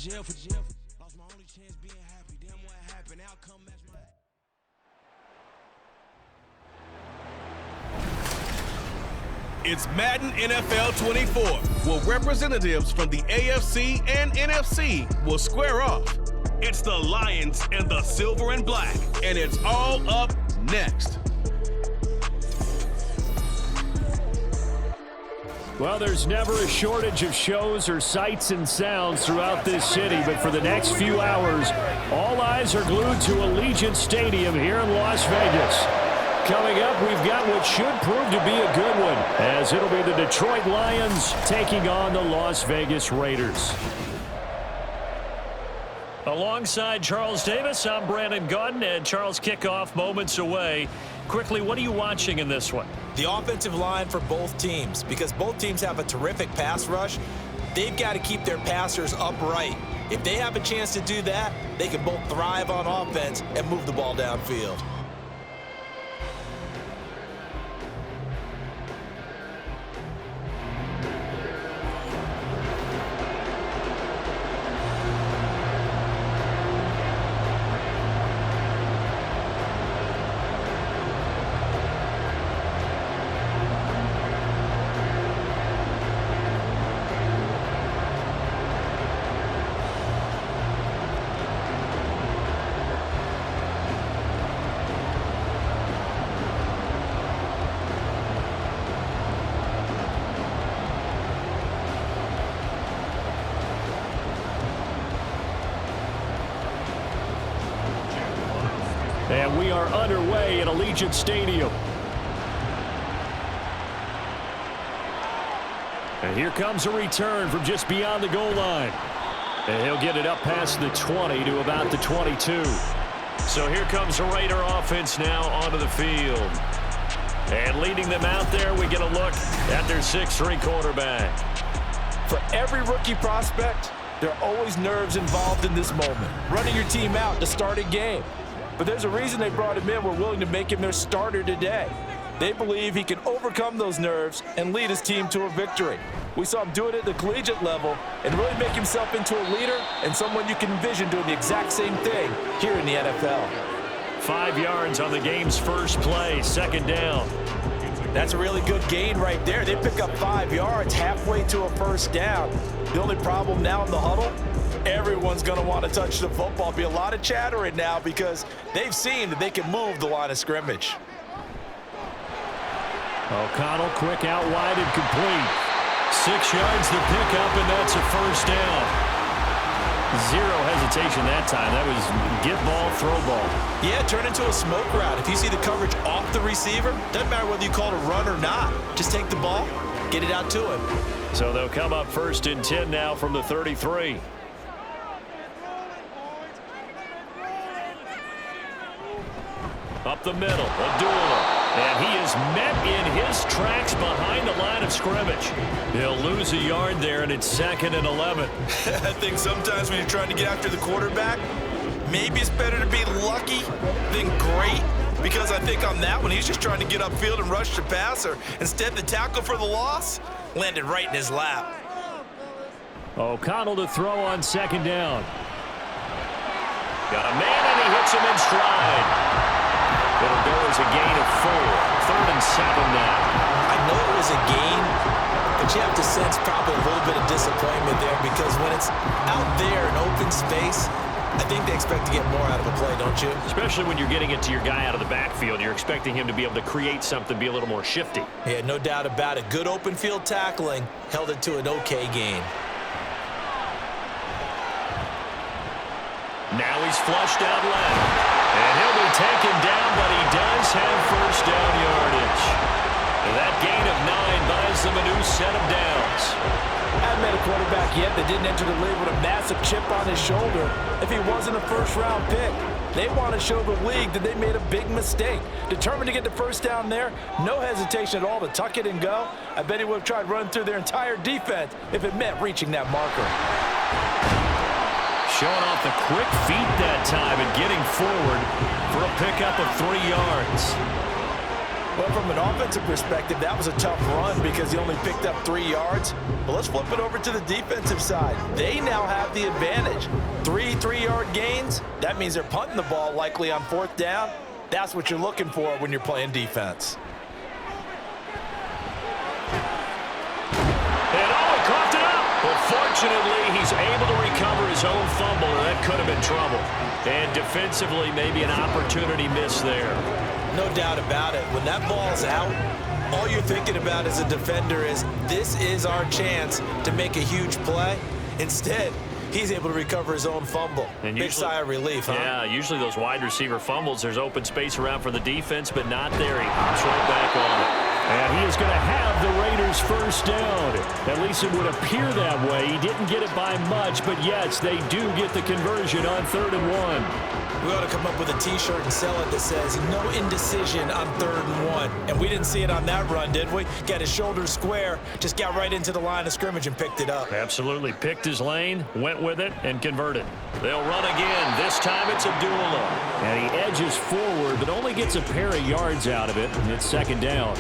jail for lost my only chance being happy. Damn what happened, outcome match my... It's Madden NFL 24, where representatives from the AFC and NFC will square off. It's the Lions and the Silver and Black, and it's all up next. Well, there's never a shortage of shows or sights and sounds throughout this city, but for the next few hours, all eyes are glued to Allegiant Stadium here in Las Vegas. Coming up, we've got what should prove to be a good one, as it'll be the Detroit Lions taking on the Las Vegas Raiders. Alongside Charles Davis, I'm Brandon Gaudin, and Charles, kickoff moments away. Quickly, what are you watching in this one? The offensive line for both teams, because both teams have a terrific pass rush. They've got to keep their passers upright. If they have a chance to do that, they can both thrive on offense and move the ball downfield. And we are underway at Allegiant Stadium. And here comes a return from just beyond the goal line. And he'll get it up past the 20 to about the 22. So here comes the Raider offense now onto the field. And leading them out there, we get a look at their 6'3" quarterback. For every rookie prospect, there are always nerves involved in this moment. Running your team out to start a game. But there's a reason they brought him in. We're willing to make him their starter today. They believe he can overcome those nerves and lead his team to a victory. We saw him do it at the collegiate level and really make himself into a leader and someone you can envision doing the exact same thing here in the NFL. 5 yards on the game's first play, second down. That's a really good gain right there. They pick up 5 yards halfway to a first down. The only problem now in the huddle, everyone's going to want to touch the football. Be a lot of chattering now because they've seen that they can move the line of scrimmage. O'Connell quick out wide and complete. 6 yards to pick up, and that's a first down. Zero hesitation that time. That was get ball, throw ball. Yeah, turn into a smoke route. If you see the coverage off the receiver, doesn't matter whether you call it a run or not. Just take the ball, get it out to him. So they'll come up 1st and 10 now from the 33. Up the middle, Abdullah. And he is met in his tracks behind the line of scrimmage. He'll lose a yard there, and it's 2nd and 11. I think sometimes when you're trying to get after the quarterback, maybe it's better to be lucky than great. Because I think on that one, he's just trying to get upfield and rush the passer. Instead, the tackle for the loss landed right in his lap. O'Connell to throw on 2nd down. Got a man, and he hits him in stride. It'll go as a gain of 4. 3rd and 7 now. I know it was a gain, but you have to sense probably a little bit of disappointment there because when it's out there in open space, I think they expect to get more out of a play, don't you? Especially when you're getting it to your guy out of the backfield. You're expecting him to be able to create something, be a little more shifty. Yeah, no doubt about it. Good open field tackling held it to an okay gain. Now he's flushed out left. And he'll be taken down, but he does have first down yardage. And that gain of 9 buys them a new set of downs. Haven't met a quarterback yet that didn't enter the league with a massive chip on his shoulder if he wasn't a first-round pick. They want to show the league that they made a big mistake. Determined to get the first down there, no hesitation at all to tuck it and go. I bet he would have tried running through their entire defense if it meant reaching that marker. Showing off the quick feet that time and getting forward for a pickup of 3 yards. Well, from an offensive perspective, that was a tough run because he only picked up 3 yards. But let's flip it over to the defensive side. They now have the advantage. 3 3-yard gains. That means they're punting the ball likely on 4th down. That's what you're looking for when you're playing defense. And he coughed it up. But fortunately, he's able to recover his own fumble, or that could have been trouble. And defensively, maybe an opportunity miss there. No doubt about it. When that ball's out, all you're thinking about as a defender is, this is our chance to make a huge play. Instead, he's able to recover his own fumble. And big sigh of relief, huh? Yeah, usually those wide receiver fumbles, there's open space around for the defense, but not there. He hops right back on it. And he is going to have the Raiders first down. At least it would appear that way. He didn't get it by much, but yes, they do get the conversion on 3rd and 1. We ought to come up with a T-shirt and sell it that says, no indecision on 3rd and 1. And we didn't see it on that run, did we? Got his shoulders square, just got right into the line of scrimmage and picked it up. Absolutely. Picked his lane, went with it, and converted. They'll run again. This time it's a dual up. And he edges forward, but only gets a pair of yards out of it, and it's 2nd down.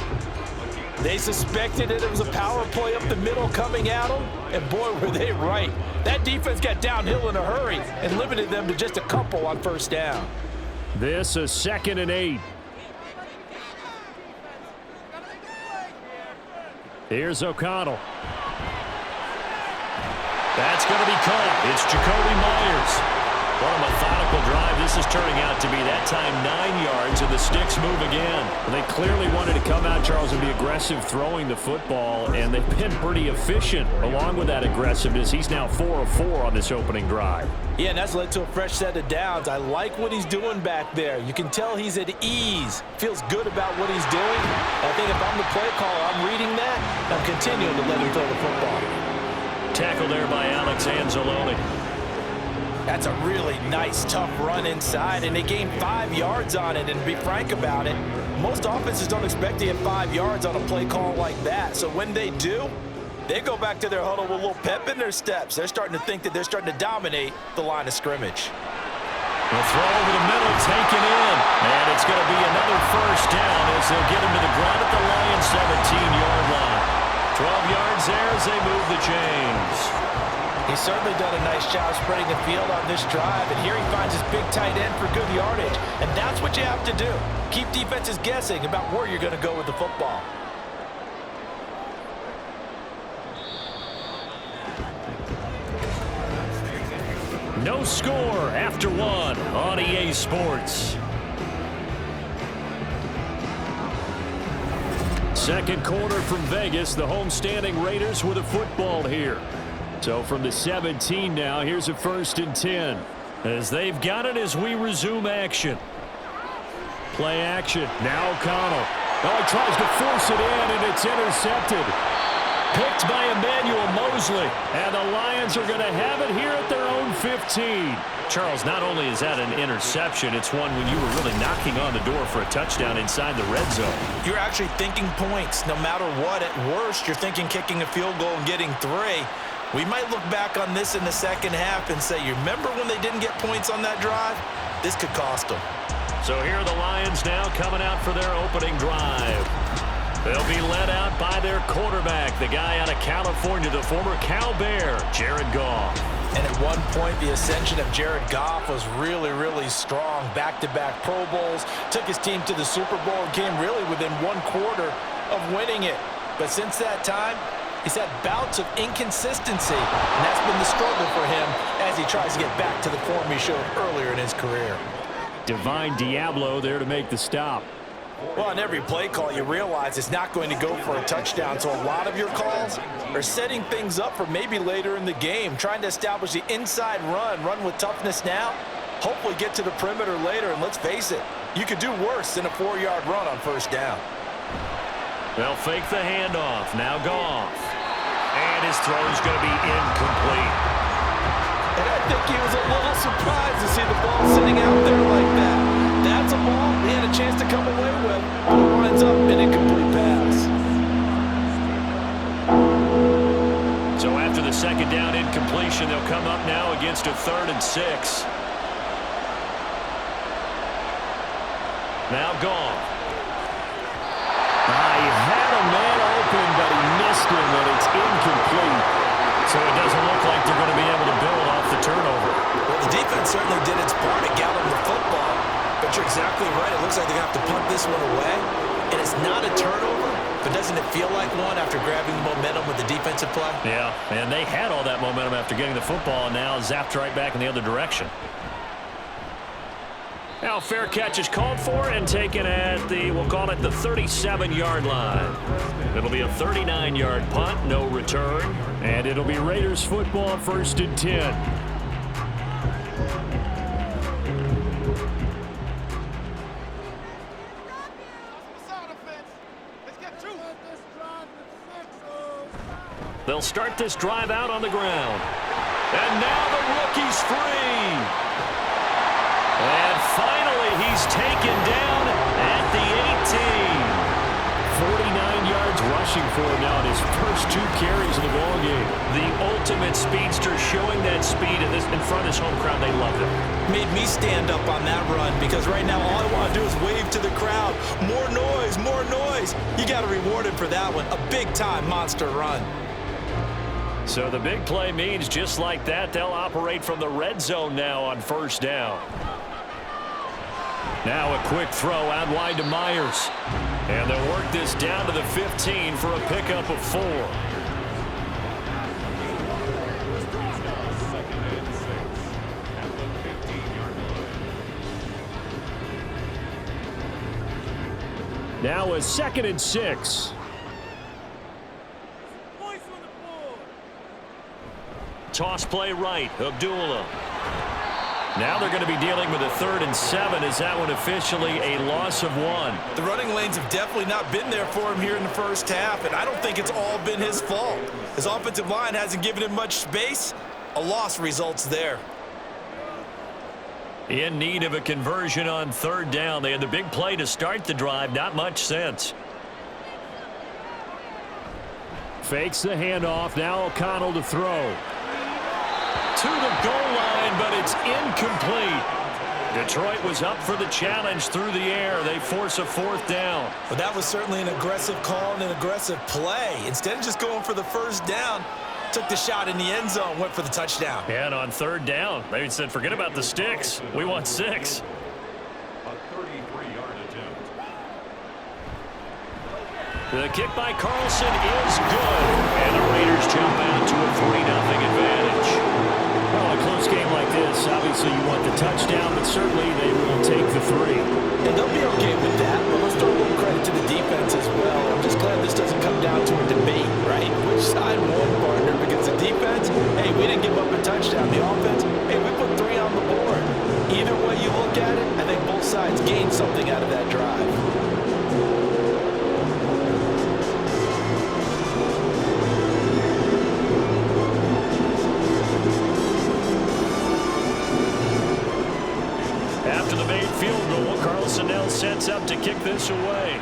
They suspected it was a power play up the middle coming at them, and boy, were they right. That defense got downhill in a hurry and limited them to just a couple on 1st down. This is 2nd and 8. Here's O'Connell. That's going to be caught. It's Jacoby Myers. What a methodical drive this is turning out to be. That time 9 yards, and the sticks move again. They clearly wanted to come out, Charles, and be aggressive throwing the football, and they've been pretty efficient along with that aggressiveness. He's now 4 of 4 on this opening drive. Yeah, and that's led to a fresh set of downs. I like what he's doing back there. You can tell he's at ease. Feels good about what he's doing. I think if I'm the play caller, I'm reading that. I'm continuing to let him throw the football. Tackle there by Alex Anzalone. That's a really nice, tough run inside, and they gained 5 yards on it. And to be frank about it, most offenses don't expect to get 5 yards on a play call like that. So when they do, they go back to their huddle with a little pep in their steps. They're starting to think that they're starting to dominate the line of scrimmage. The throw over the middle, taken in. And it's going to be another first down as they'll get him to the ground at the Lions' 17-yard line. 12 yards there as they move the chains. He's certainly done a nice job spreading the field on this drive, and here he finds his big tight end for good yardage. And that's what you have to do. Keep defenses guessing about where you're going to go with the football. No score after 1 on EA Sports. Second quarter from Vegas. The homestanding Raiders with a football here. So from the 17 now, here's a 1st and 10. As they've got it as we resume action. Play action. Now O'Connell. Oh, he tries to force it in, and it's intercepted. Picked by Emmanuel Mosley. And the Lions are going to have it here at their own 15. Charles, not only is that an interception, it's one when you were really knocking on the door for a touchdown inside the red zone. You're actually thinking points. No matter what, at worst, you're thinking kicking a field goal and getting 3. We might look back on this in the second half and say, you remember when they didn't get points on that drive? This could cost them. So here are the Lions now coming out for their opening drive. They'll be led out by their quarterback, the guy out of California, the former Cal Bear, Jared Goff. And at one point, the ascension of Jared Goff was really, really strong. Back-to-back Pro Bowls, took his team to the Super Bowl, and came really within 1 quarter of winning it. But since that time, he's had bouts of inconsistency, and that's been the struggle for him as he tries to get back to the form he showed earlier in his career. Divine Diablo there to make the stop. Well, on every play call, you realize it's not going to go for a touchdown, so a lot of your calls are setting things up for maybe later in the game, trying to establish the inside run with toughness now, hopefully get to the perimeter later, and let's face it, you could do worse than a 4-yard run on 1st down. They'll fake the handoff. Now Goff. And his throw's going to be incomplete. And I think he was a little surprised to see the ball sitting out there like that. That's a ball he had a chance to come away with, but it winds up an incomplete pass. So after the 2nd down incompletion, they'll come up now against a 3rd and 6. Now Goff. missed him, and it's incomplete. So it doesn't look like they're going to be able to build off the turnover. Well, the defense certainly did its part to gallop the football, but you're exactly right. It looks like they're going to have to punt this one away, and it's not a turnover, but doesn't it feel like one after grabbing the momentum with the defensive play? Yeah, and they had all that momentum after getting the football, and now zapped right back in the other direction. Now fair catch is called for and taken at the, we'll call it the 37-yard line. It'll be a 39-yard punt, no return, and it'll be Raiders football, 1st and 10. They'll start this drive out on the ground. And now the rookie's free. And finally, he's taken down at the 18. 49 yards rushing for him now in his first 2 carries of the ballgame. The ultimate speedster, showing that speed in front of his home crowd. They love him. Made me stand up on that run because right now all I want to do is wave to the crowd. More noise, more noise. You got to reward him for that one. A big-time monster run. So the big play means just like that, they'll operate from the red zone now on 1st down. Now a quick throw out wide to Myers. And they'll work this down to the 15 for a pickup of 4. Now a 2nd and 6. Toss play right, Abdullah. Now they're going to be dealing with a 3rd and 7. Is that one officially a loss of 1? The running lanes have definitely not been there for him here in the first half, and I don't think it's all been his fault. His offensive line hasn't given him much space. A loss results there. In need of a conversion on 3rd down. They had the big play to start the drive. Not much sense. Fakes the handoff. Now O'Connell to throw. To the goal line, but it's incomplete. Detroit was up for the challenge through the air. They force a 4th down. But that was certainly an aggressive call and an aggressive play. Instead of just going for the 1st down, took the shot in the end zone, went for the touchdown. And on 3rd down, they said, forget about the sticks. We want 6. The kick by Carlson is good. And the Raiders jump out to a 3-0 advantage. Well, a close game like this, obviously you want the touchdown, but certainly they will take the 3. And they'll be okay with that, but let's throw a little credit to the defense as well. I'm just glad this doesn't come down to a debate, right? Which side won, partner? Because the defense, hey, we didn't give up a touchdown. The offense, hey, we put 3 on the board. Either way you look at it, I think both sides gained something out of that drive. After the made field goal, Carlson now sets up to kick this away.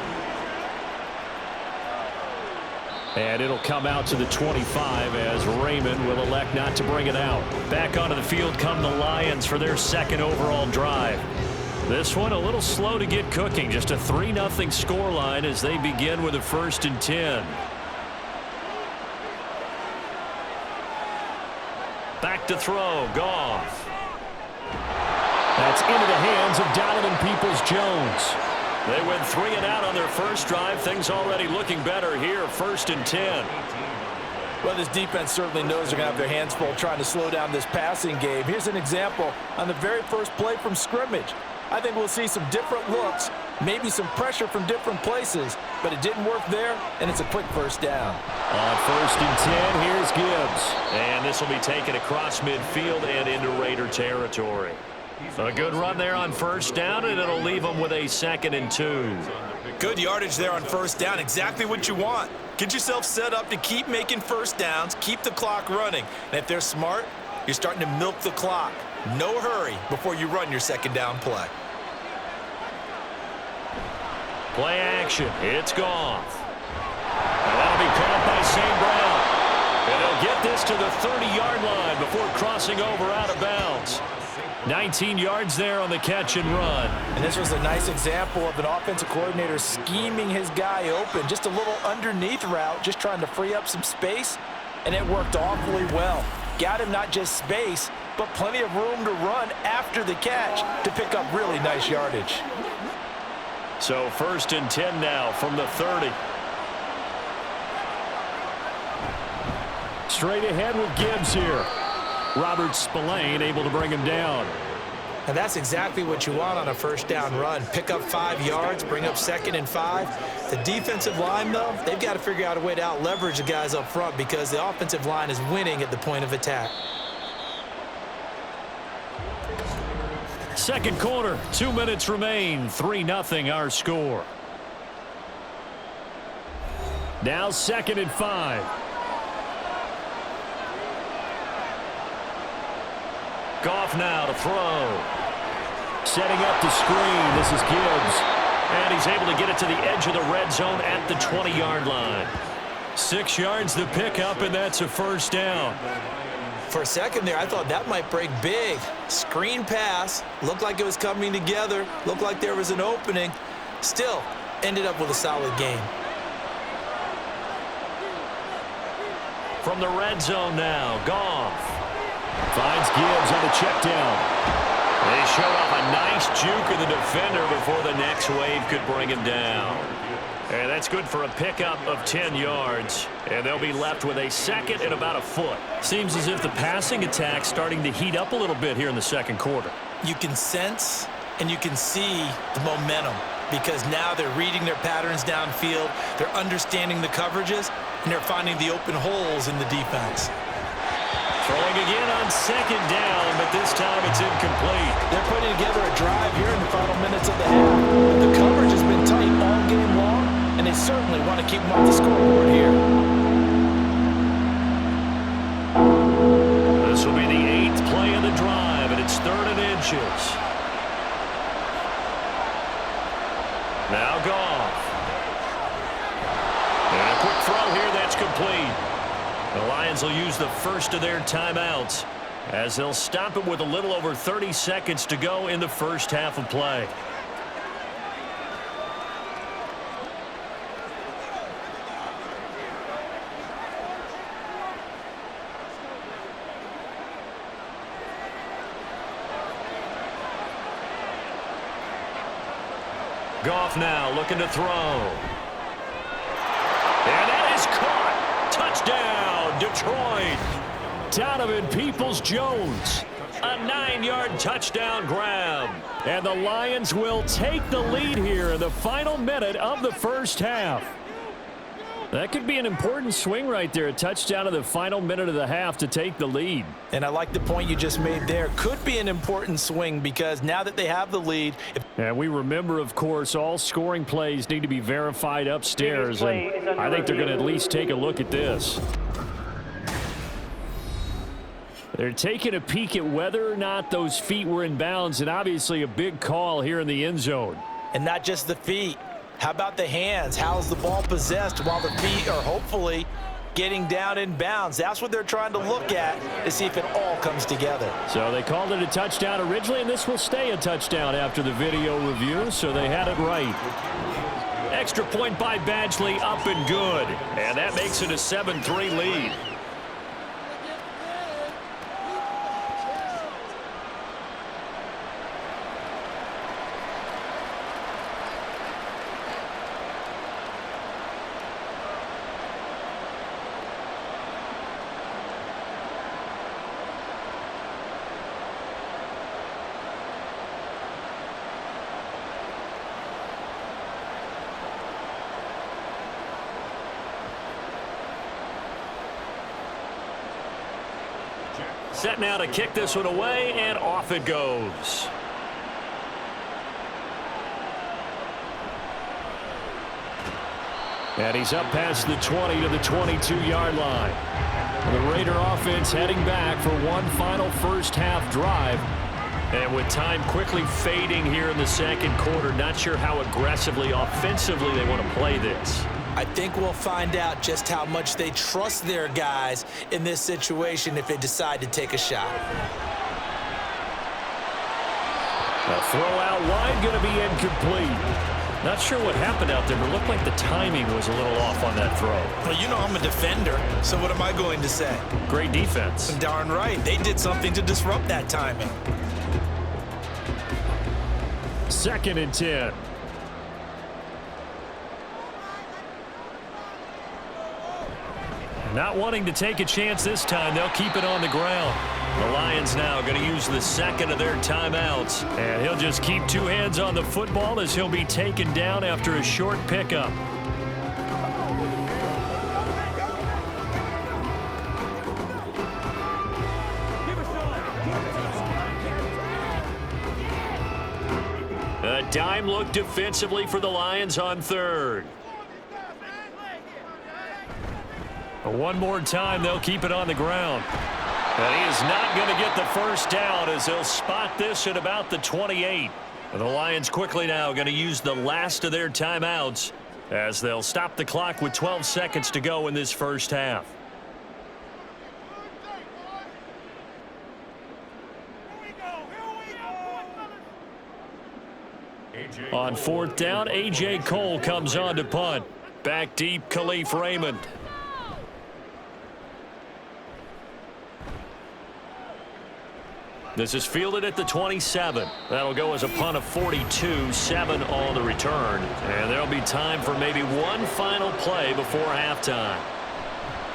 And it'll come out to the 25 as Raymond will elect not to bring it out. Back onto the field come the Lions for their 2nd overall drive. This one a little slow to get cooking. Just a 3-0 scoreline as they begin with a 1st and 10. Back to throw. Goff. That's into the hands of Donovan Peoples-Jones. They went 3 and out on their first drive. Things already looking better here. 1st and 10. Well, this defense certainly knows they're going to have their hands full trying to slow down this passing game. Here's an example on the very first play from scrimmage. I think we'll see some different looks, maybe some pressure from different places, but it didn't work there, and it's a quick 1st down. On 1st and 10, here's Gibbs. And this will be taken across midfield and into Raider territory. A good run there on 1st down, and it'll leave them with a 2nd and 2. Good yardage there on 1st down. Exactly what you want. Get yourself set up to keep making 1st downs, keep the clock running. And if they're smart, you're starting to milk the clock. No hurry before you run your 2nd down play. Play action. It's Goff. And that'll be caught by St. Brown. And they'll get this to the 30-yard line before crossing over out of bounds. 19 yards there on the catch and run. And this was a nice example of an offensive coordinator scheming his guy open. Just a little underneath route, just trying to free up some space, and it worked awfully well. Got him not just space, but plenty of room to run after the catch to pick up really nice yardage. So 1st and 10 now from the 30. Straight ahead with Gibbs here. Robert Spillane able to bring him down. And that's exactly what you want on a first down run. Pick up 5 yards, bring up 2nd and 5. The defensive line, though, they've got to figure out a way to out-leverage the guys up front because the offensive line is winning at the point of attack. Second quarter, 2 minutes remain. 3-0 our score. Now 2nd and 5. Goff now to throw. Setting up the screen. This is Gibbs. And he's able to get it to the edge of the red zone at the 20-yard line. 6 yards the pickup, and that's a first down. For a second there, I thought that might break big. Screen pass. Looked like it was coming together. Looked like there was an opening. Still, ended up with a solid game. From the red zone now, Goff. Finds Gibbs on the check down. They showed off a nice juke of the defender before the next wave could bring him down. And that's good for a pickup of 10 yards. And they'll be left with a 2nd and about a foot. Seems as if the passing attack's starting to heat up a little bit here in the second quarter. You can sense and you can see the momentum because now they're reading their patterns downfield. They're understanding the coverages, and they're finding the open holes in the defense. Throwing again on 2nd down, but this time it's incomplete. They're putting together a drive here in the final minutes of the half. The coverage has been tight all game long, and they certainly want to keep them off the scoreboard here. This will be the 8th play of the drive, and it's 3rd and inches. Now Goff. And a quick throw here, that's complete. The Lions will use the first of their timeouts as they'll stop it with a little over 30 seconds to go in the first half of play. Goff now looking to throw. And that is caught. Touchdown, Detroit. Donovan Peoples-Jones. A 9-yard touchdown grab. And the Lions will take the lead here in the final minute of the first half. That could be an important swing right there. A touchdown in the final minute of the half to take the lead. And I like the point you just made there. Could be an important swing because now that they have the lead. And we remember, of course, all scoring plays need to be verified upstairs. And I think they're going to at least take a look at this. They're taking a peek at whether or not those feet were in bounds, and obviously a big call here in the end zone. And not just the feet. How about the hands? How's the ball possessed while the feet are hopefully getting down in bounds? That's what they're trying to look at to see if it all comes together. So they called it a touchdown originally, and this will stay a touchdown after the video review, so they had it right. Extra point by Badgley, up and good. And that makes it a 7-3 lead. Set now to kick this one away, and off it goes. And he's up past the 20 to the 22-yard line. The Raider offense heading back for one final first half drive. And with time quickly fading here in the second quarter, not sure how aggressively, offensively they want to play this. I think we'll find out just how much they trust their guys in this situation if they decide to take a shot. A throw out wide going to be incomplete. Not sure what happened out there, but it looked like the timing was a little off on that throw. Well, you know I'm a defender, so what am I going to say? Great defense. Darn right. They did something to disrupt that timing. 2nd and 10. Not wanting to take a chance this time, they'll keep it on the ground. The Lions now going to use the second of their timeouts. And he'll just keep 2 hands on the football as he'll be taken down after a short pickup. A dime look defensively for the Lions on 3rd. One more time, they'll keep it on the ground. And he is not going to get the first down as they'll spot this at about the 28. And the Lions quickly now going to use the last of their timeouts as they'll stop the clock with 12 seconds to go in this first half. On 4th down, A.J. Cole comes on to punt. Back deep, Khalif Raymond. This is fielded at the 27. That'll go as a punt of 42, 7 on the return. And there'll be time for maybe one final play before halftime.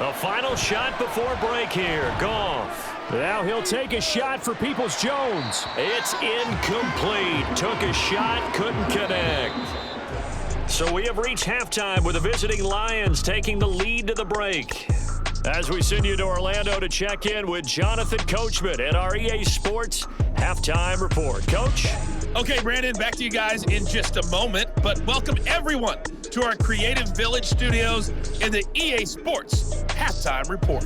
A final shot before break here. Goff. Now he'll take a shot for Peoples-Jones. It's incomplete. Took a shot, couldn't connect. So we have reached halftime with the visiting Lions taking the lead to the break. As we send you to Orlando to check in with Jonathan Coachman at our EA Sports Halftime Report. Coach? Okay, Brandon, back to you guys in just a moment, but welcome everyone to our Creative Village studios in the EA Sports Halftime Report.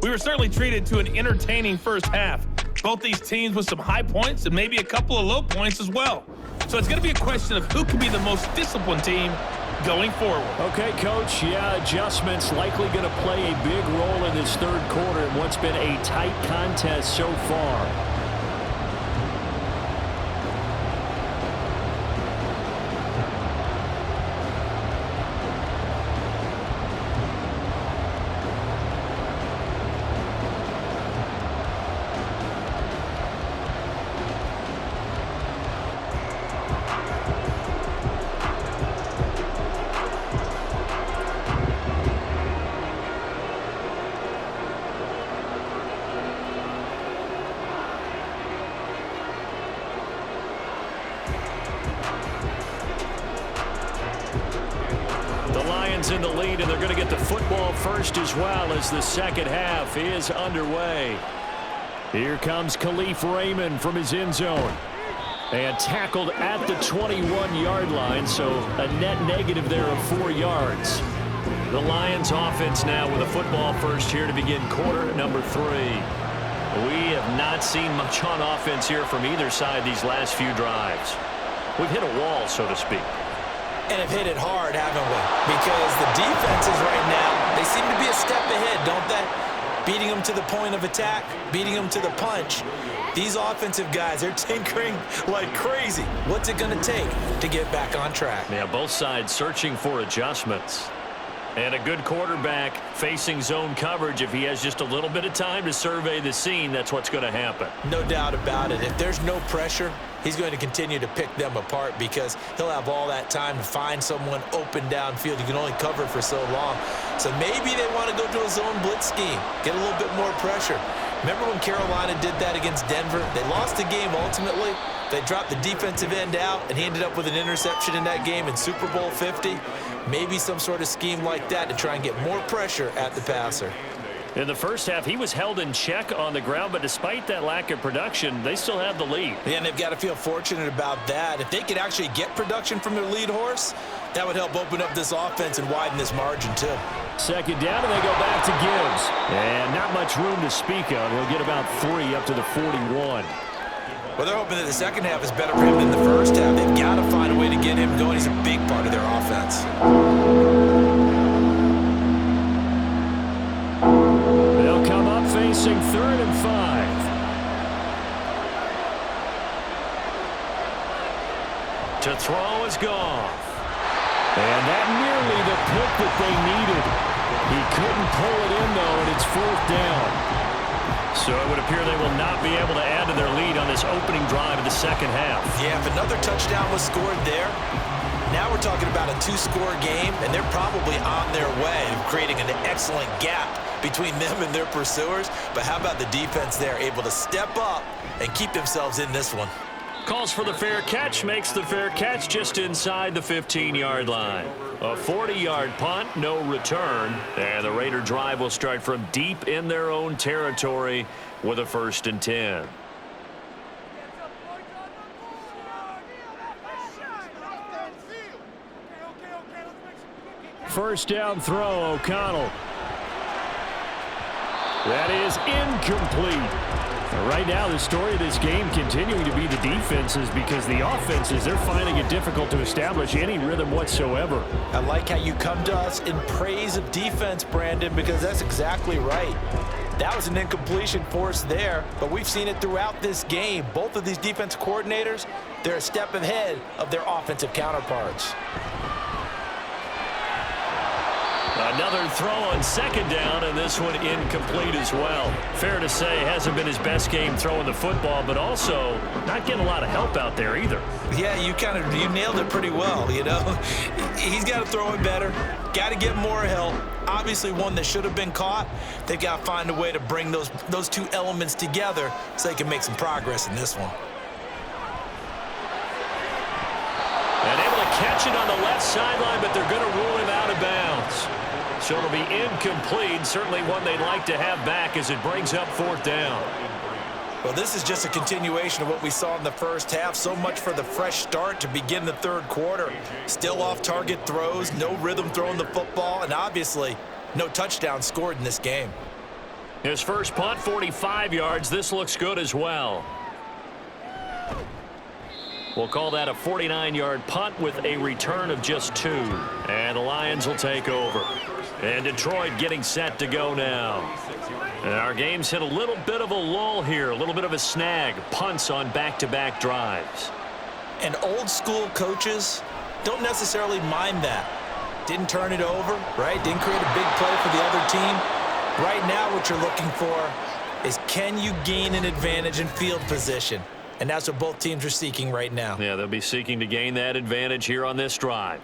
We were certainly treated to an entertaining first half. Both these teams with some high points and maybe a couple of low points as well. So it's going to be a question of who can be the most disciplined team going forward. Okay, Coach. Yeah, adjustments likely going to play a big role in this 3rd quarter in what's been a tight contest so far. In the lead, and they're going to get the football first as well as the second half is underway. Here comes Khalif Raymond from his end zone and tackled at the 21-yard line, so a net negative there of 4 yards. The Lions offense now with a football first here to begin quarter number 3. We have not seen much on offense here from either side these last few drives. We've hit a wall, so to speak. And have hit it hard, haven't we? Because the defenses right now, they seem to be a step ahead, don't they? Beating them to the point of attack, beating them to the punch. These offensive guys, they're tinkering like crazy. What's it going to take to get back on track? Yeah, both sides searching for adjustments. And a good quarterback facing zone coverage. If he has just a little bit of time to survey the scene, that's what's going to happen. No doubt about it. If there's no pressure, he's going to continue to pick them apart because he'll have all that time to find someone open downfield. He can only cover for so long. So maybe they want to go to a zone blitz scheme, get a little bit more pressure. Remember when Carolina did that against Denver? They lost the game ultimately. They dropped the defensive end out, and he ended up with an interception in that game in Super Bowl 50. Maybe some sort of scheme like that to try and get more pressure at the passer. In the first half, he was held in check on the ground, but despite that lack of production, they still have the lead. Yeah, and they've got to feel fortunate about that. If they could actually get production from their lead horse, that would help open up this offense and widen this margin too. 2nd down, and they go back to Gibbs. And not much room to speak of. He'll get about 3 up to the 41. Well, they're hoping that the second half is better for him than the first half. They've got to find a way to get him going. He's a big part of their offense. They'll come up facing 3rd and 5. To throw is Goff. And that nearly the pick that they needed. He couldn't pull it in, though, and it's 4th down. So it would appear they will not be able to add to their lead on this opening drive of the second half. Yeah, if another touchdown was scored there, now we're talking about a 2-score game, and they're probably on their way of creating an excellent gap between them and their pursuers. But how about the defense there, able to step up and keep themselves in this one? Calls for the fair catch, makes the fair catch just inside the 15-yard line. A 40-yard punt, no return, and the Raider drive will start from deep in their own territory with a 1st and 10. First down throw, O'Connell. That is incomplete. Right now, the story of this game continuing to be the defenses, because the offenses, they're finding it difficult to establish any rhythm whatsoever. I like how you come to us in praise of defense, Brandon, because that's exactly right. That was an incompletion forced there, but we've seen it throughout this game. Both of these defense coordinators, they're a step ahead of their offensive counterparts. Another throw on 2nd down, and this one incomplete as well. Fair to say, hasn't been his best game throwing the football, but also not getting a lot of help out there either. Yeah, you nailed it pretty well, you know. He's got to throw it better, got to get more help. Obviously one that should have been caught. They've got to find a way to bring those two elements together so they can make some progress in this one. And able to catch it on the left sideline, but they're going to rule him out of bounds. So it'll be incomplete, certainly one they'd like to have back as it brings up 4th down. Well, this is just a continuation of what we saw in the first half. So much for the fresh start to begin the 3rd quarter. Still off-target throws, no rhythm throwing the football, and obviously no touchdown scored in this game. His first punt, 45 yards. This looks good as well. We'll call that a 49-yard punt with a return of just 2. And the Lions will take over. And Detroit getting set to go now. And our game's hit a little bit of a lull here, a little bit of a snag. Punts on back-to-back drives. And old-school coaches don't necessarily mind that. Didn't turn it over, right? Didn't create a big play for the other team. Right now what you're looking for is, can you gain an advantage in field position? And that's what both teams are seeking right now. Yeah, they'll be seeking to gain that advantage here on this drive.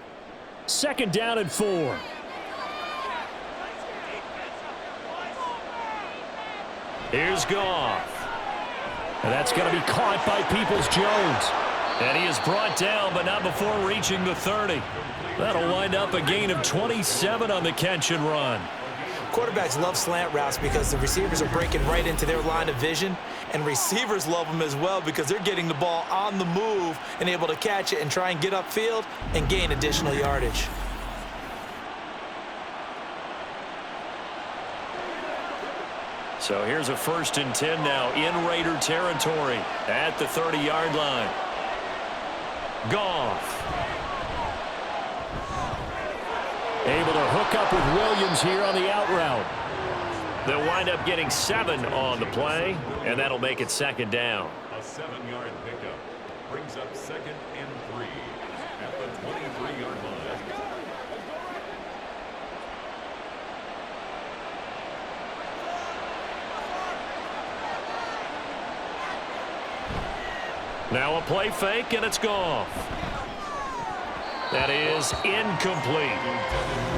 2nd down and 4. Here's Goff. And that's going to be caught by Peoples-Jones. And he is brought down, but not before reaching the 30. That'll wind up a gain of 27 on the catch and run. Quarterbacks love slant routes because the receivers are breaking right into their line of vision, and receivers love them as well because they're getting the ball on the move and able to catch it and try and get upfield and gain additional yardage. So here's a 1st and 10 now in Raider territory at the 30-yard line. Goff. Able to hook up with Williams here on the out route. They'll wind up getting 7 on the play, and that'll make it 2nd down. A 7-yard pickup brings up 2nd and 3 at the 23-yard line. Now a play fake, and it's Goff. That is incomplete.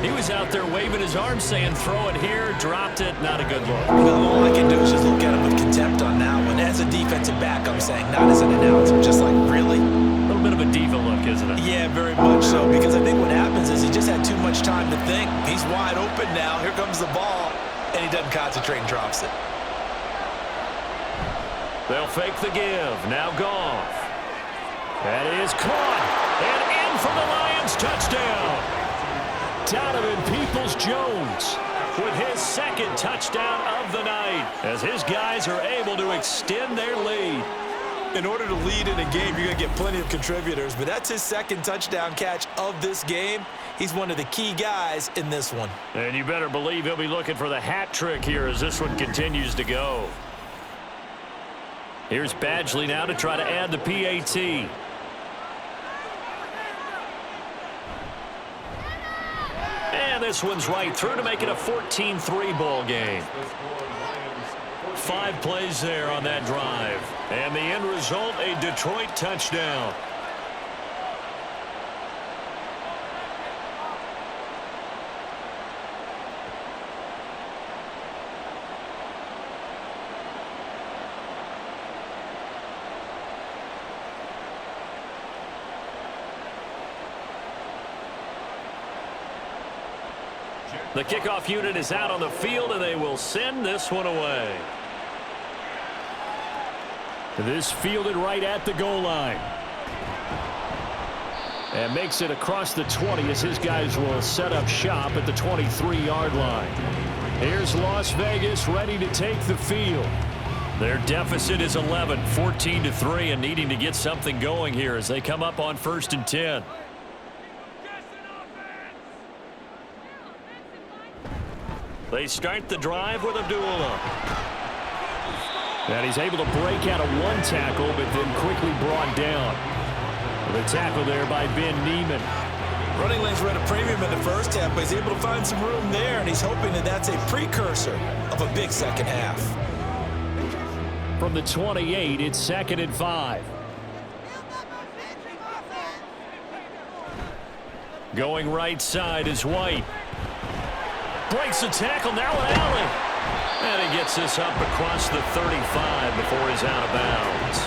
He was out there waving his arms saying, throw it here, dropped it, not a good look. Well, all I can do is just look at him with contempt on that one. As a defensive back, I'm saying, not as an announcer, just like, really? A little bit of a diva look, isn't it? Yeah, very much so, because I think what happens is he just had too much time to think. He's wide open now. Here comes the ball, and he doesn't concentrate and drops it. They'll fake the give. Now Goff. That is caught. And in for the Lions touchdown. Donovan Peoples-Jones with his 2nd touchdown of the night as his guys are able to extend their lead. In order to lead in a game, you're going to get plenty of contributors, but that's his 2nd touchdown catch of this game. He's one of the key guys in this one. And you better believe he'll be looking for the hat trick here as this one continues to go. Here's Badgley now to try to add the PAT. this one's right through to make it a 14-3 ball game. 5 plays there on that drive. And the end result, a Detroit touchdown. The kickoff unit is out on the field, and they will send this one away. This fielded right at the goal line. And makes it across the 20 as his guys will set up shop at the 23-yard line. Here's Las Vegas ready to take the field. Their deficit is 11, 14-3, and needing to get something going here as they come up on 1st and 10. They start the drive with Abdullah. And he's able to break out of one tackle, but then quickly brought down. The tackle there by Ben Neiman. Running lanes were at a premium in the first half, but he's able to find some room there, and he's hoping that that's a precursor of a big second half. From the 28, it's 2nd and 5. Going right side is White. Breaks the tackle, now an alley. And he gets this up across the 35 before he's out of bounds.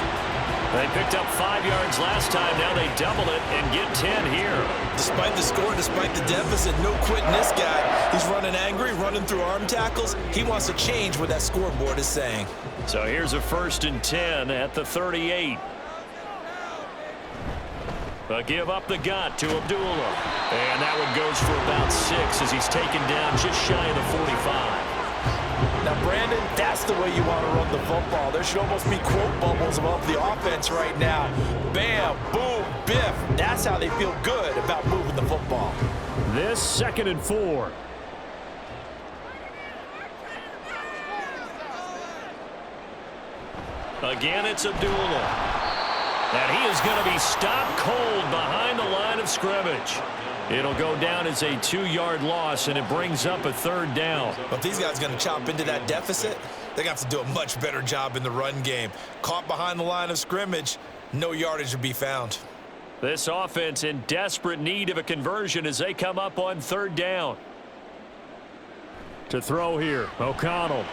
They picked up 5 yards last time. Now they double it and get 10 here. Despite the score, despite the deficit, no quitting this guy. He's running angry, running through arm tackles. He wants to change what that scoreboard is saying. So here's a 1st and 10 at the 38. A give up the gut to Abdullah. And that one goes for about 6 as he's taken down just shy of the 45. Now, Brandon, that's the way you want to run the football. There should almost be quote bubbles above the offense right now. Bam, boom, biff. That's how they feel good about moving the football. This 2nd and 4. Again, it's Abdullah. And he is going to be stopped cold behind the line of scrimmage. It'll go down as a 2-yard loss, and it brings up a 3rd down. But these guys are going to chop into that deficit. They're going to have to do a much better job in the run game. Caught behind the line of scrimmage, no yardage to be found. This offense in desperate need of a conversion as they come up on 3rd down. To throw here, O'Connell.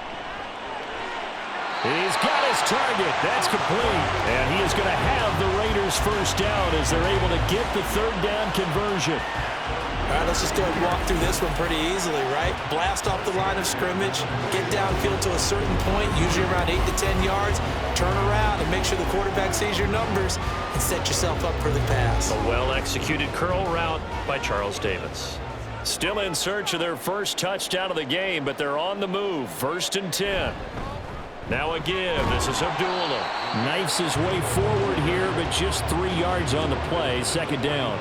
He's got his target. That's complete. And he is going to have the Raiders 1st down as they're able to get the 3rd down conversion. All right, let's just go and walk through this one pretty easily, right? Blast off the line of scrimmage, get downfield to a certain point, usually around 8 to 10 yards, turn around and make sure the quarterback sees your numbers and set yourself up for the pass. A well-executed curl route by Charles Davis. Still in search of their first touchdown of the game, but they're on the move. 1st and 10. Now a give. This is Abdullah. Knifes his way forward here, but just 3 yards on the play. 2nd down.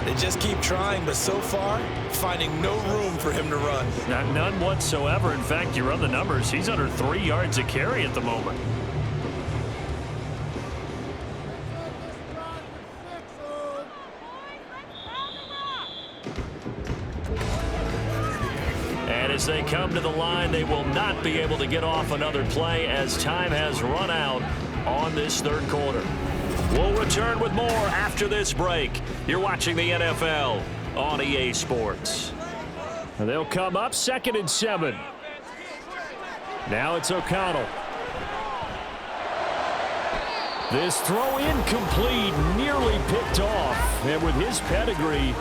They just keep trying, but so far, finding no room for him to run. None whatsoever. In fact, you run the numbers. He's under 3 yards a carry at the moment. And as they come to the line, they will not be able to get off another play as time has run out on this 3rd quarter. We'll return with more after this break. You're watching the NFL on EA Sports. And they'll come up 2nd and 7. Now it's O'Connell. This throw incomplete, nearly picked off. And with his pedigree,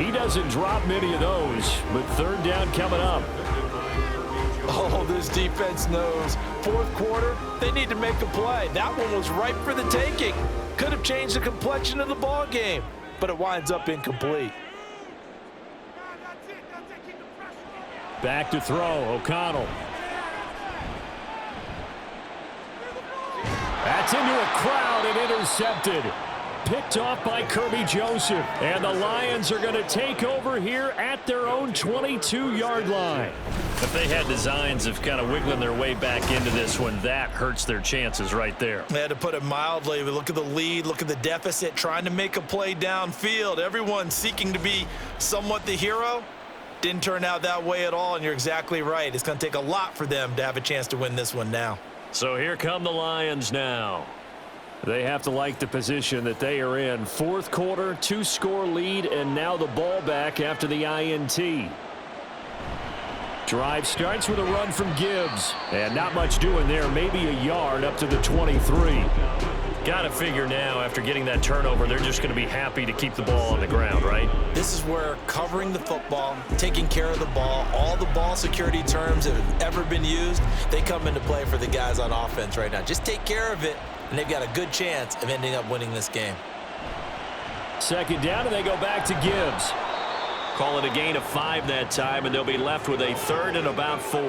he doesn't drop many of those. But 3rd down coming up. Oh, this defense knows. 4th quarter, they need to make a play. That one was ripe for the taking. Could have changed the complexion of the ball game, but it winds up incomplete. Back to throw, O'Connell. That's into a crowd and intercepted. Picked off by Kirby Joseph. And the Lions are going to take over here at their own 22-yard line. If they had designs of kind of wiggling their way back into this one, that hurts their chances right there. They had to put it mildly. We look at the lead, look at the deficit, trying to make a play downfield. Everyone seeking to be somewhat the hero. Didn't turn out that way at all, and you're exactly right. It's going to take a lot for them to have a chance to win this one now. So here come the Lions now. They have to like the position that they are in. Fourth quarter, 2-score lead, and now the ball back after the INT. Drive starts with a run from Gibbs. And not much doing there, maybe a yard up to the 23. Got to figure now, after getting that turnover, they're just going to be happy to keep the ball on the ground, right? This is where covering the football, taking care of the ball, all the ball security terms that have ever been used, they come into play for the guys on offense right now. Just take care of it, and they've got a good chance of ending up winning this game. Second down, and they go back to Gibbs. Call it a gain of 5 that time, and they'll be left with a 3rd and about 4.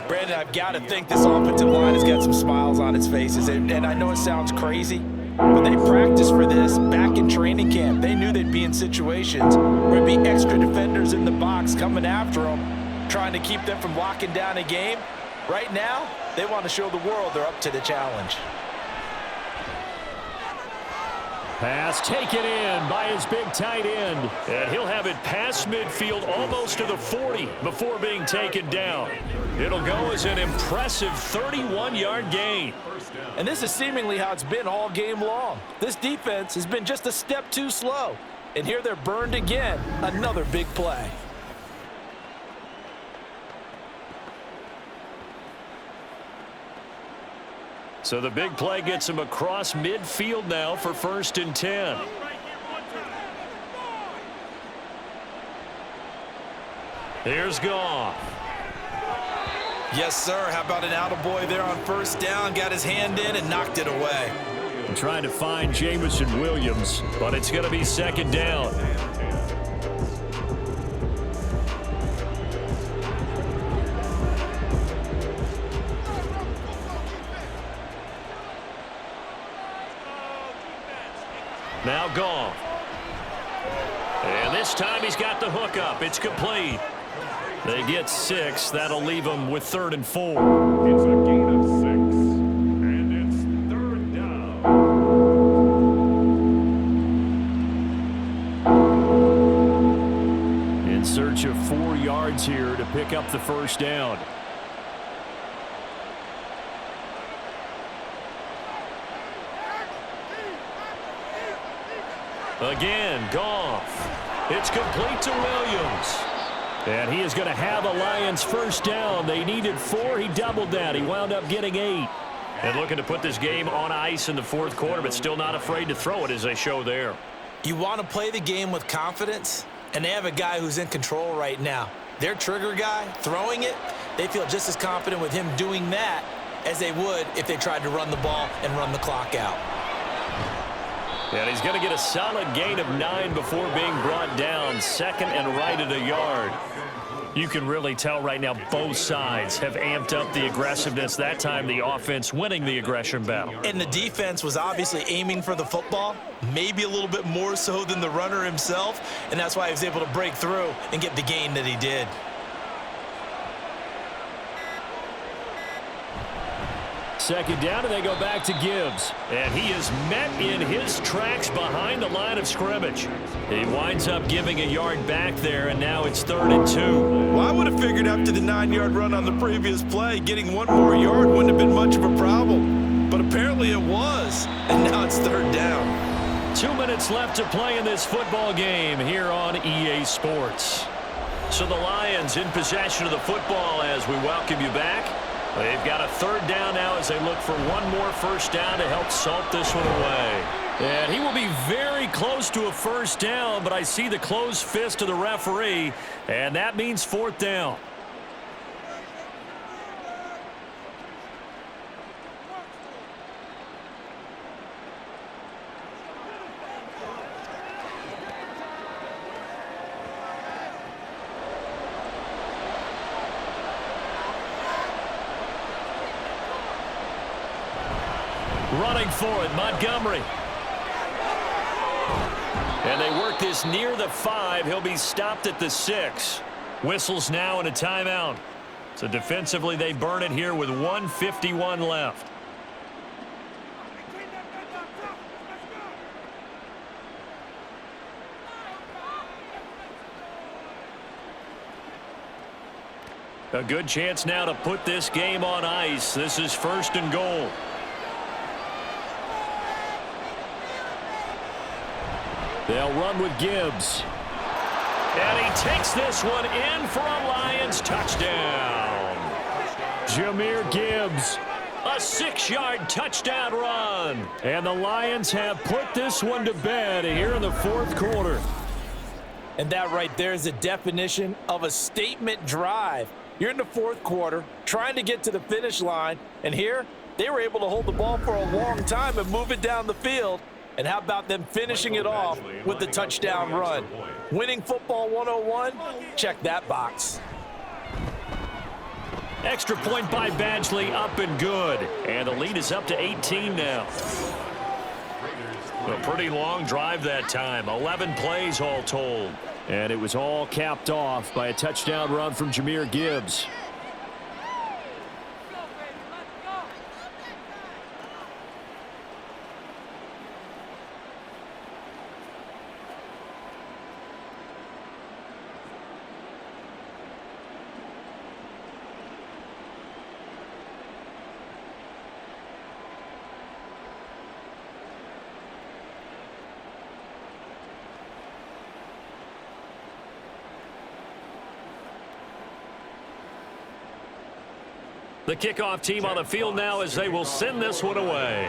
Brandon, I've got to think this offensive line has got some smiles on its faces. And I know it sounds crazy, but they practiced for this back in training camp. They knew they'd be in situations where there'd be extra defenders in the box coming after them, trying to keep them from locking down a game. Right now, they want to show the world they're up to the challenge. Pass taken in by his big tight end. And he'll have it past midfield almost to the 40 before being taken down. It'll go as an impressive 31-yard gain. And this is seemingly how it's been all game long. This defense has been just a step too slow. And here they're burned again. Another big play. So the big play gets him across midfield now for 1st and 10. Here's Goff. Yes, sir. How about an attaboy there on 1st down? Got his hand in and knocked it away. I'm trying to find Jamison Williams, but it's going to be 2nd down. Now Goff. And this time he's got the hook up. It's complete. They get 6. That'll leave them with 3rd and 4. It's a gain of 6, and it's 3rd down. In search of 4 yards here to pick up the 1st down. Again, Goff. It's complete to Williams. And he is going to have a Lions 1st down. They needed 4. He doubled that. He wound up getting 8. And looking to put this game on ice in the 4th quarter, but still not afraid to throw it as they show there. You want to play the game with confidence, and they have a guy who's in control right now. Their trigger guy, throwing it, they feel just as confident with him doing that as they would if they tried to run the ball and run the clock out. And he's going to get a solid gain of 9 before being brought down. 2nd and right at a yard. You can really tell right now both sides have amped up the aggressiveness. That time the offense winning the aggression battle. And the defense was obviously aiming for the football, maybe a little bit more so than the runner himself, and that's why he was able to break through and get the gain that he did. Second down, and they go back to Gibbs. And he is met in his tracks behind the line of scrimmage. He winds up giving a yard back there, and now it's 3rd and 2. Well, I would have figured after the 9-yard run on the previous play, getting 1 more yard wouldn't have been much of a problem. But apparently it was, and now it's 3rd down. 2 minutes left to play in this football game here on EA Sports. So the Lions in possession of the football as we welcome you back. They've got a 3rd down now as they look for 1 more 1st down to help salt this one away. And he will be very close to a 1st down, but I see the closed fist of the referee, and that means 4th down. Running for it, Montgomery. And they work this near the 5. He'll be stopped at the 6. Whistles now and a timeout. So defensively, they burn it here with 1:51 left. A good chance now to put this game on ice. This is 1st and goal. They'll run with Gibbs. And he takes this one in for a Lions touchdown. Jahmyr Gibbs, a 6-yard touchdown run. And the Lions have put this one to bed here in the 4th quarter. And that right there is the definition of a statement drive. You're in the 4th quarter, trying to get to the finish line, and here they were able to hold the ball for a long time and move it down the field. And how about them finishing it off with the touchdown run? Winning football 101? Check that box. Extra point by Badgley, up and good. And the lead is up to 18 now. A pretty long drive that time. 11 plays all told. And it was all capped off by a touchdown run from Jahmyr Gibbs. The kickoff team on the field now as they will send this one away.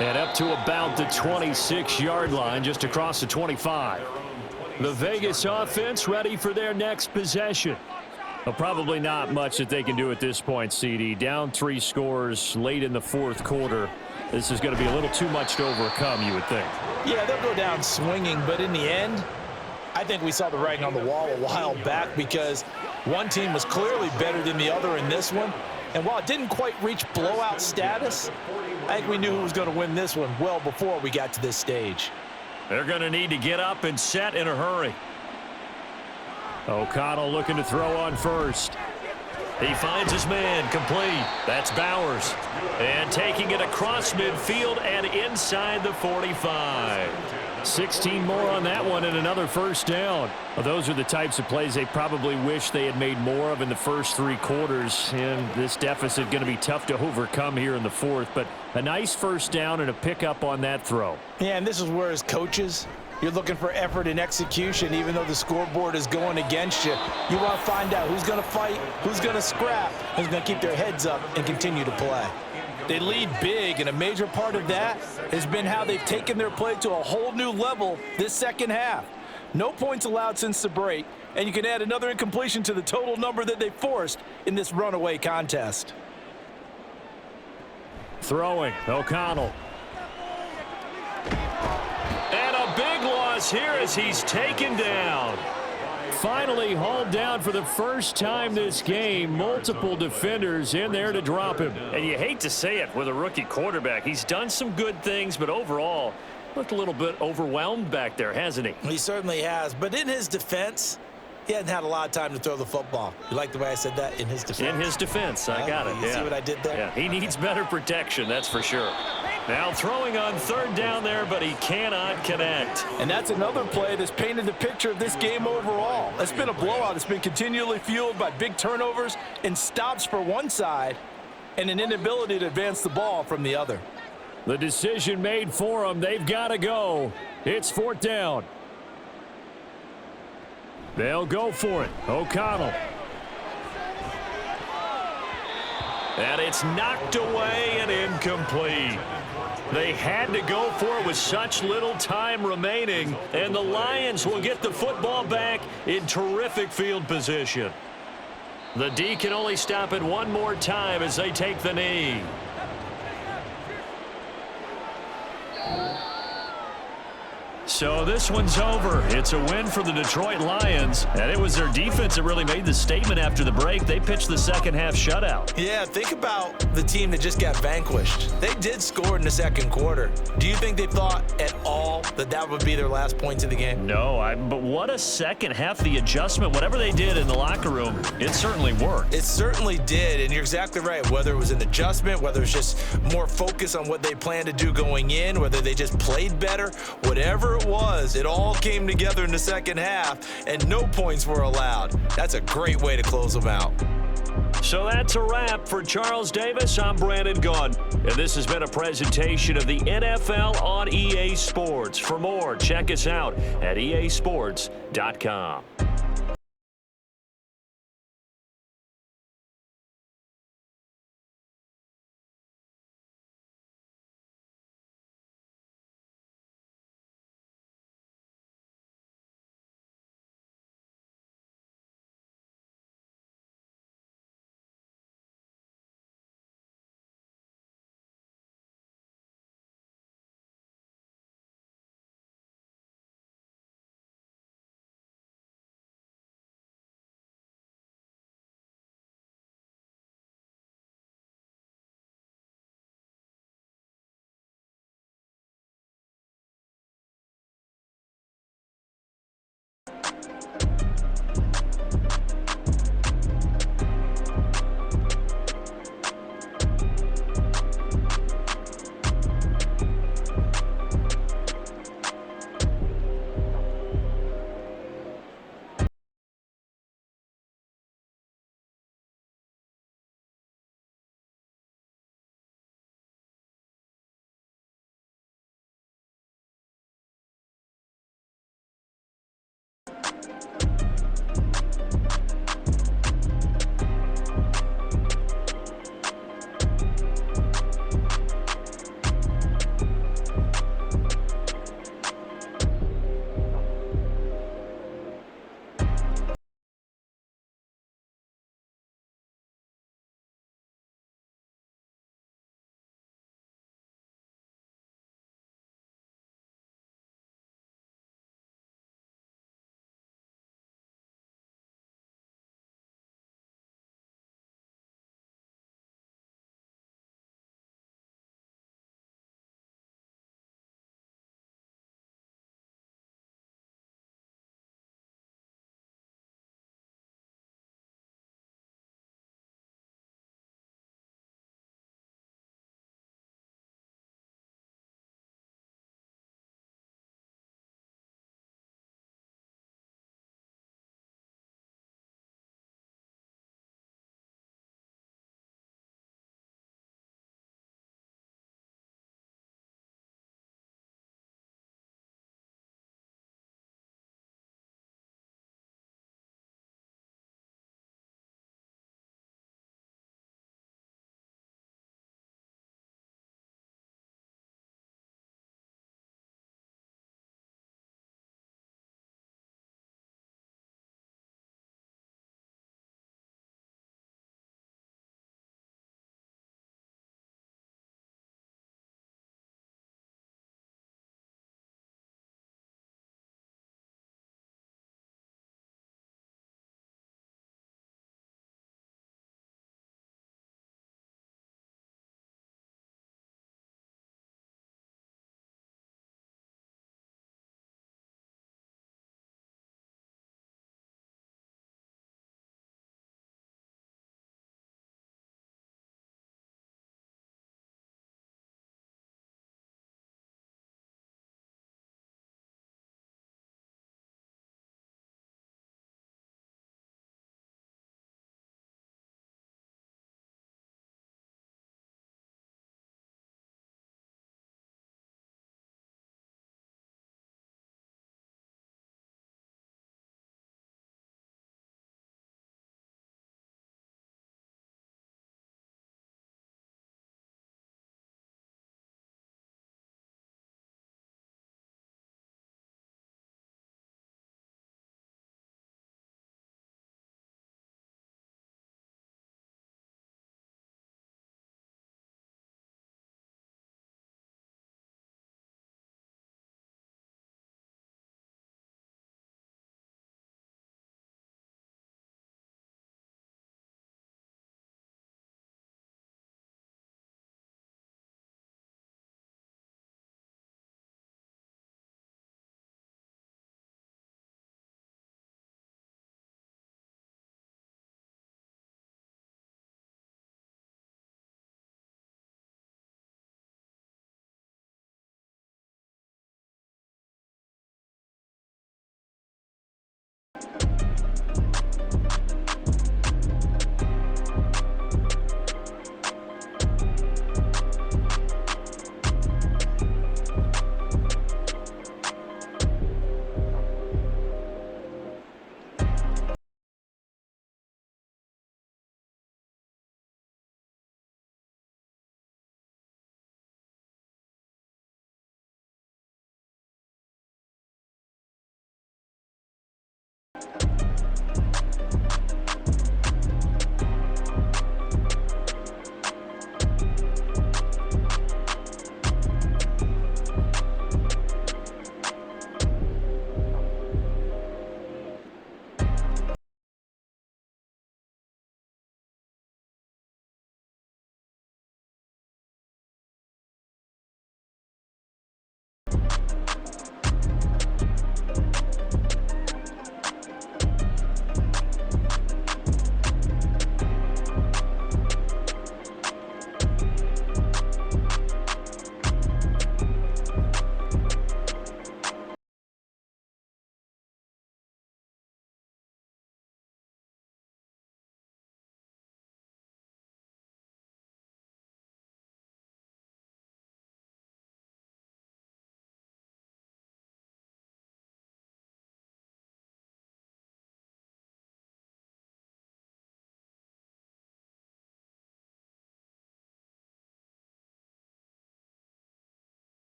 And up to about the 26-yard line, just across the 25. The Vegas offense ready for their next possession. Well, probably not much that they can do at this point, CD. Down 3 scores late in the 4th quarter. This is going to be a little too much to overcome, you would think. Yeah, they'll go down swinging, but in the end, I think we saw the writing on the wall a while back because one team was clearly better than the other in this one. And while it didn't quite reach blowout status, I think we knew who was going to win this one well before we got to this stage. They're going to need to get up and set in a hurry. O'Connell looking to throw on first. He finds his man, complete. That's Bowers. And taking it across midfield and inside the 45. 16 more on that one and another first down. Well, those are the types of plays they probably wish they had made more of in the first 3 quarters. And this deficit going to be tough to overcome here in the 4th. But a nice first down and a pickup on that throw. Yeah, and this is where as coaches, you're looking for effort and execution. Even though the scoreboard is going against you, you want to find out who's going to fight, who's going to scrap, who's going to keep their heads up and continue to play. They lead big, and a major part of that has been how they've taken their play to a whole new level this second half. No points allowed since the break, and you can add another incompletion to the total number that they forced in this runaway contest. Throwing, O'Connell. And a big loss here as he's taken down. Finally hauled down for the first time this game. Multiple defenders in there to drop him. And you hate to say it with a rookie quarterback. He's done some good things, but overall looked a little bit overwhelmed back there, hasn't he? He certainly has. But in his defense, he hasn't had a lot of time to throw the football. You like the way I said that? In his defense. In his defense. I got it. You see what I did there? Yeah, he needs better protection, that's for sure. Now throwing on 3rd down there, but he cannot connect. And that's another play that's painted the picture of this game overall. It's been a blowout. It's been continually fueled by big turnovers and stops for one side and an inability to advance the ball from the other. The decision made for them. They've got to go. It's 4th down. They'll go for it. O'Connell. And it's knocked away and incomplete. They had to go for it with such little time remaining, and the Lions will get the football back in terrific field position. The D can only stop it one more time as they take the knee. So this one's over. It's a win for the Detroit Lions, and it was their defense that really made the statement after the break. They pitched the second half shutout. Yeah, think about the team that just got vanquished. They did score in the second quarter. Do you think they thought at all that that would be their last points of the game? No, but what a second half. The adjustment, whatever they did in the locker room, it certainly worked. It certainly did, and you're exactly right. Whether it was an adjustment, whether it's just more focus on what they planned to do going in, whether they just played better, whatever it was, it all came together in the second half, and no points were allowed. That's a great way to close them out. So that's a wrap. For Charles Davis, I'm Brandon Gaudin, and this has been a presentation of the NFL on EA Sports. For more, check us out at easports.com.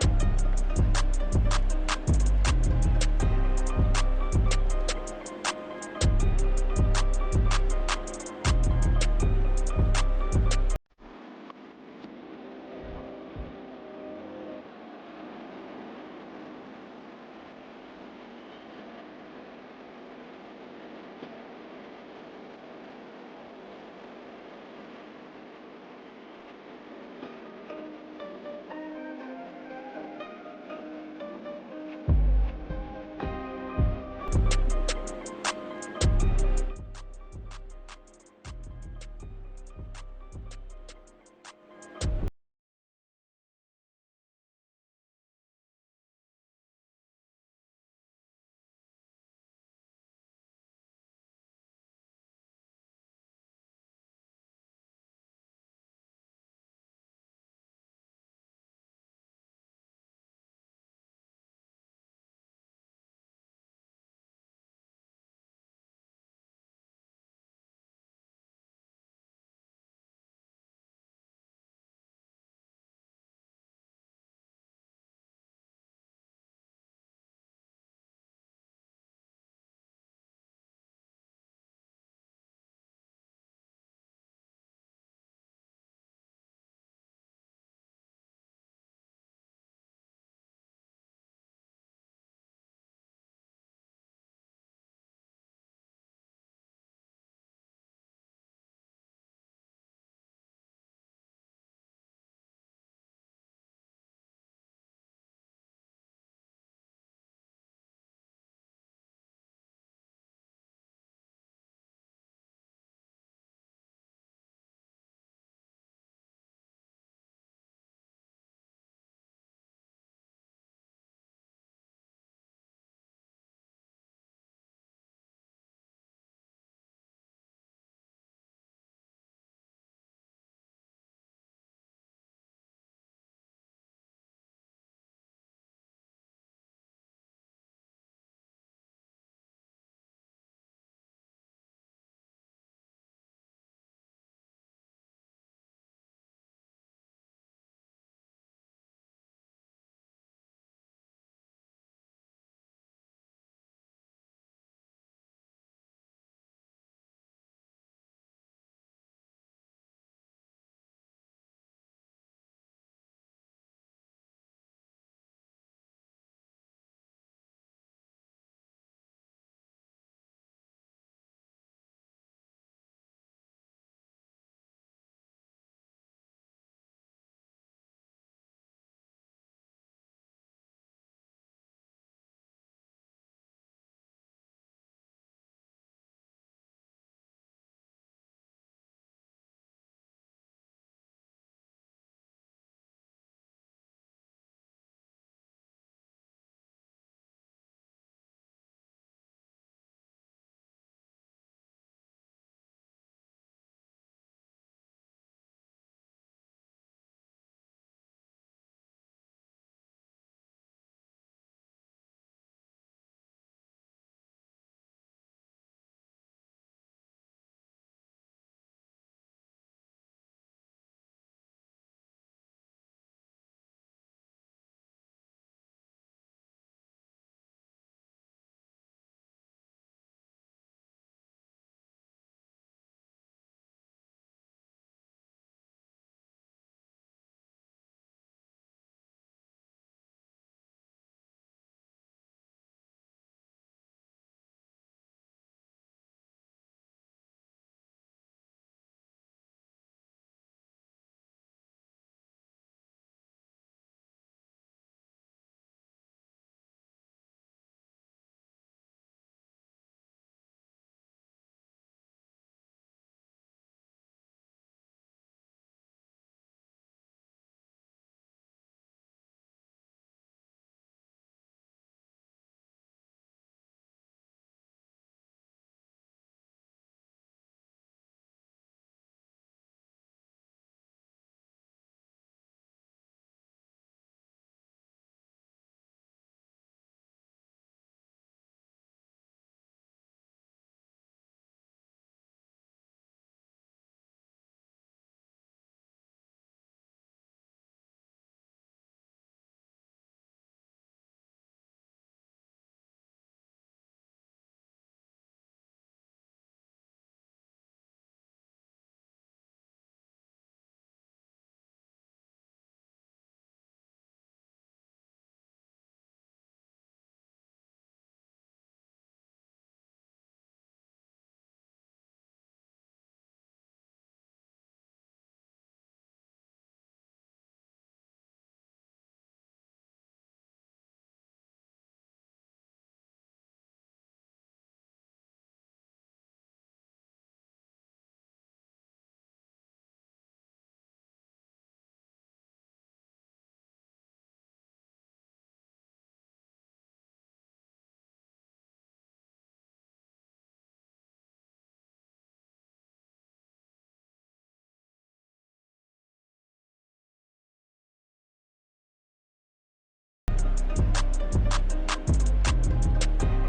You